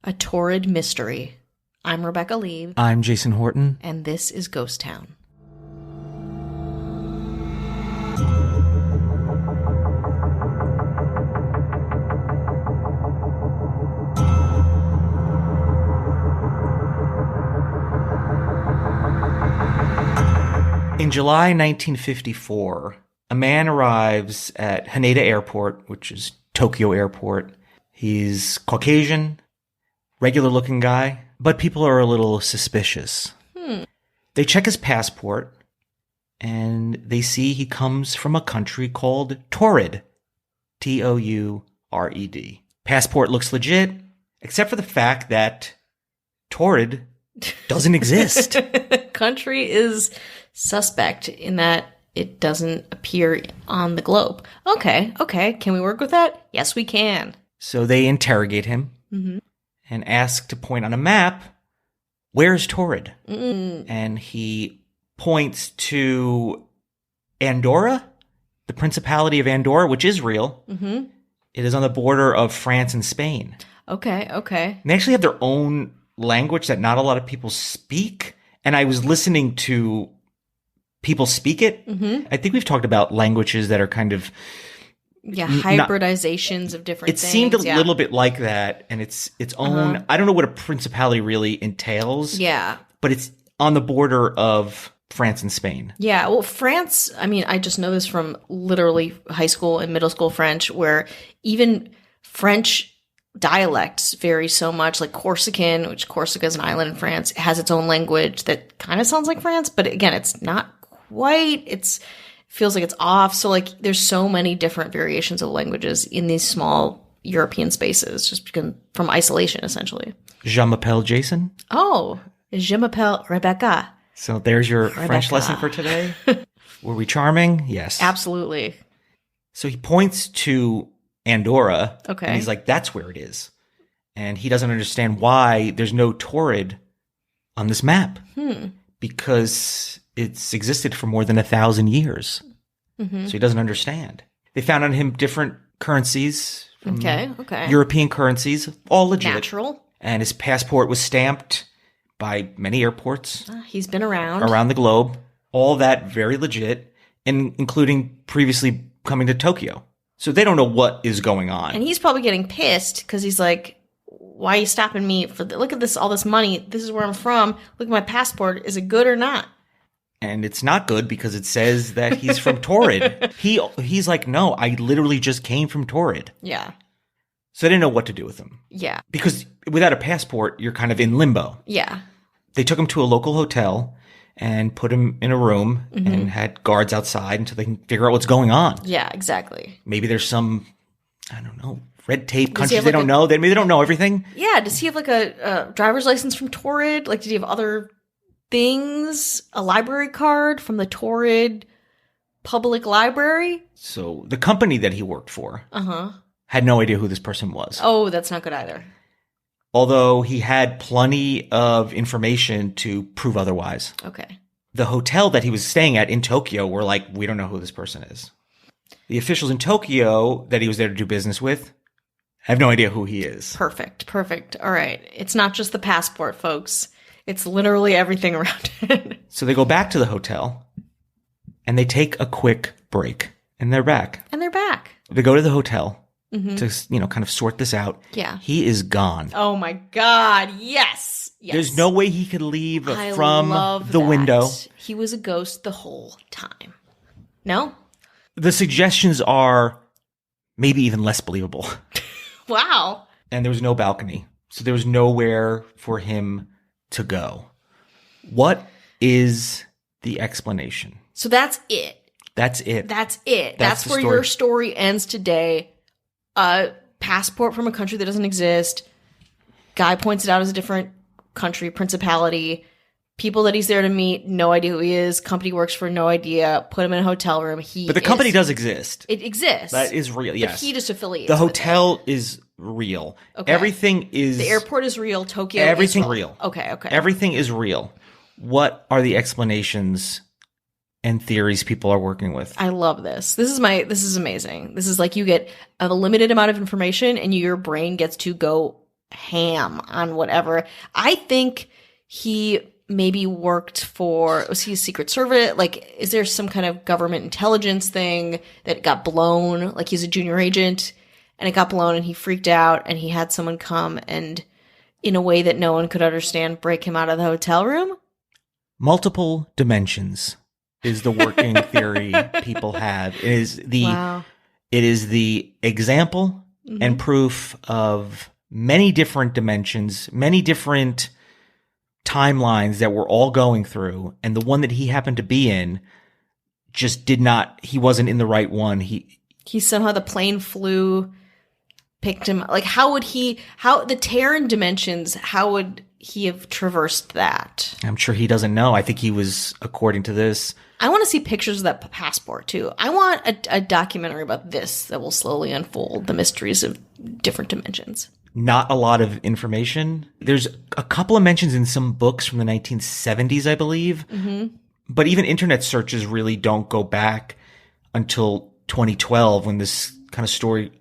A Taured mystery. I'm Rebecca Leave, I'm Jason Horton. and this is Ghost Town. In July 1954, a man arrives at Haneda Airport, which is Tokyo Airport. He's Caucasian, regular-looking guy, but people are a little suspicious. They check his passport, and they see he comes from a country called Taured. T-O-U-R-E-D. Passport looks legit, except for the fact that Taured doesn't exist. Country is suspect in that it doesn't appear on the globe. Okay. Can we work with that? Yes, we can. So they interrogate him and ask to point on a map, where's Taured? And he points to Andorra, the Principality of Andorra, which is real. It is on the border of France and Spain. Okay. And they actually have their own language that not a lot of people speak. And I was listening to people speak it. I think we've talked about languages that are kind of... Yeah, hybridizations of different things. It seemed a little bit like that, and it's its own... I don't know what a principality really entails. Yeah. But it's on the border of France and Spain. Yeah, well, France, I mean, I just know this from literally high school and middle school French, where even French dialects vary so much. Like Corsican, which Corsica is an island in France, has its own language that kind of sounds like France, but again, it's not quite. It feels like it's off. So like there's so many different variations of languages in these small European spaces, just because, from isolation, essentially. Je m'appelle Jason. Oh, je m'appelle Rebecca. So there's your French lesson for today. Were we charming? Yes. Absolutely. So he points to Andorra. Okay. And he's like, that's where it is. And he doesn't understand why there's no Taured on this map. Because it's existed for more than 1,000 years. So he doesn't understand. They found on him different currencies. Okay. European currencies, all legit. Natural. And his passport was stamped by many airports. He's been around the globe. All that very legit, and including previously coming to Tokyo. So they don't know what is going on. And he's probably getting pissed because he's like, why are you stopping me look at this, all this money. This is where I'm from. Look at my passport. Is it good or not? And it's not good because it says that he's from Taured. He's like, no, I literally just came from Taured. Yeah. So they didn't know what to do with him. Yeah. Because without a passport, you're kind of in limbo. Yeah. They took him to a local hotel and put him in a room and had guards outside until they can figure out what's going on. Yeah, exactly. Maybe there's some, I don't know, red tape countries they don't know. Maybe they don't know everything. Yeah. Does he have like a driver's license from Taured? Like, did he have other things? A library card from the Taured Public Library? So the company that he worked for had no idea who this person was. Oh, that's not good either. Although he had plenty of information to prove otherwise. Okay. The hotel that he was staying at in Tokyo were like, we don't know who this person is. The officials in Tokyo that he was there to do business with have no idea who he is. Perfect. All right. It's not just the passport, folks. It's literally everything around it. So they go back to the hotel and they take a quick break and they're back. They go to the hotel to, kind of sort this out. Yeah. He is gone. Oh my God. Yes. There's no way he could leave I from love the that. window. He was a ghost the whole time. No? The suggestions are maybe even less believable. Wow. And there was no balcony. So there was nowhere for him to go. What is the explanation? So that's it. That's it. That's where your story ends today. A passport from a country that doesn't exist. Guy points it out as a different country, principality. People that he's there to meet, no idea who he is. Company works for, no idea. Put him in a hotel room. But the company does exist. It exists. That is real, yes. But he just affiliates The hotel is real. Okay. Everything is... The airport is real. Tokyo everything is real. Okay. Everything is real. What are the explanations and theories people are working with? I love this. This is amazing. This is like you get a limited amount of information and your brain gets to go ham on whatever. I think he maybe worked for, was he a Secret Service? Like, is there some kind of government intelligence thing that got blown? Like, he's a junior agent and it got blown and he freaked out and he had someone come and, in a way that no one could understand, break him out of the hotel room? Multiple dimensions is the working theory people have. It is the example and proof of many different dimensions, many different timelines that we're all going through, and the one that he happened to be in just he wasn't in the right one. He somehow, the plane flew, picked him. Like, how the Terran dimensions, how would he have traversed that? I'm sure he doesn't know. I think he was, according to this. I want to see pictures of that passport too. I want a documentary about this that will slowly unfold the mysteries of different dimensions. Not a lot of information. There's a couple of mentions in some books from the 1970s, I believe. Mm-hmm. But even internet searches really don't go back until 2012 when this kind of story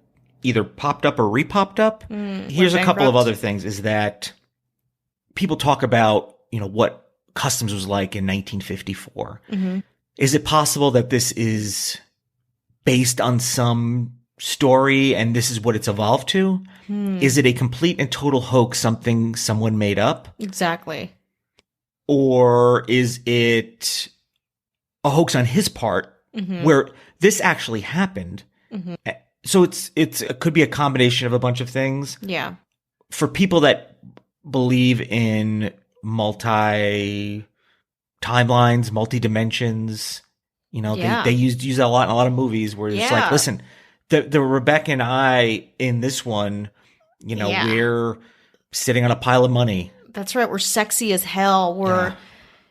either popped up or repopped up. Here's a couple of other things is that people talk about, what customs was like in 1954. Mm-hmm. Is it possible that this is based on some story and this is what it's evolved to? Is it a complete and total hoax, something someone made up? Exactly. Or is it a hoax on his part where this actually happened? Mm-hmm. So it could be a combination of a bunch of things. Yeah. For people that believe in multi timelines, multi dimensions, they use that a lot in a lot of movies where it's like, listen, the Rebecca and I in this one, we're sitting on a pile of money. That's right. We're sexy as hell. We're,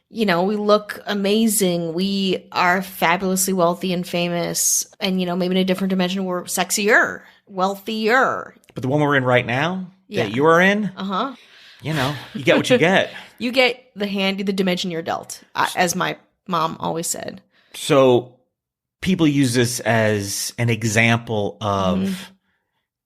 we look amazing. We are fabulously wealthy and famous. And, maybe in a different dimension, we're sexier, wealthier. But the one we're in right now that you are in, you get what you get. You get the dimension you're dealt, as my mom always said. So people use this as an example of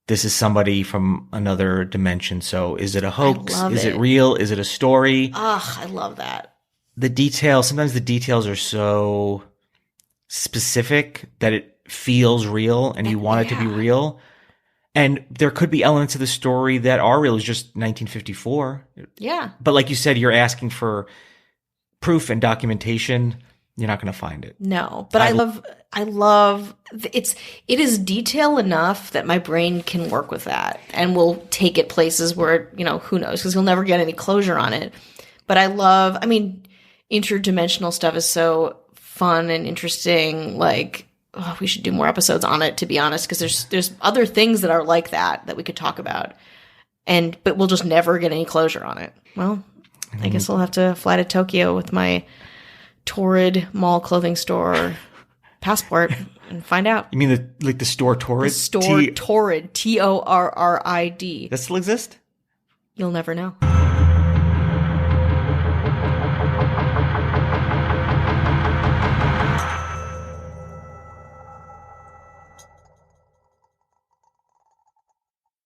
this is somebody from another dimension. So is it a hoax? Is it real? Is it a story? I love that. Sometimes the details are so specific that it feels real and you want it to be real. And there could be elements of the story that are real. It's just 1954. Yeah. But like you said, you're asking for proof and documentation. You're not going to find it. No, but I love it is detail enough that my brain can work with that and will take it places where, who knows, because you'll never get any closure on it. But interdimensional stuff is so fun and interesting. Like, we should do more episodes on it, to be honest, because there's other things that are like that we could talk about. But we'll just never get any closure on it. Well, I guess I'll have to fly to Tokyo with my Taured mall clothing store passport and find out. You mean the store Taured? The store Taured, Torrid. That still exist? You'll never know.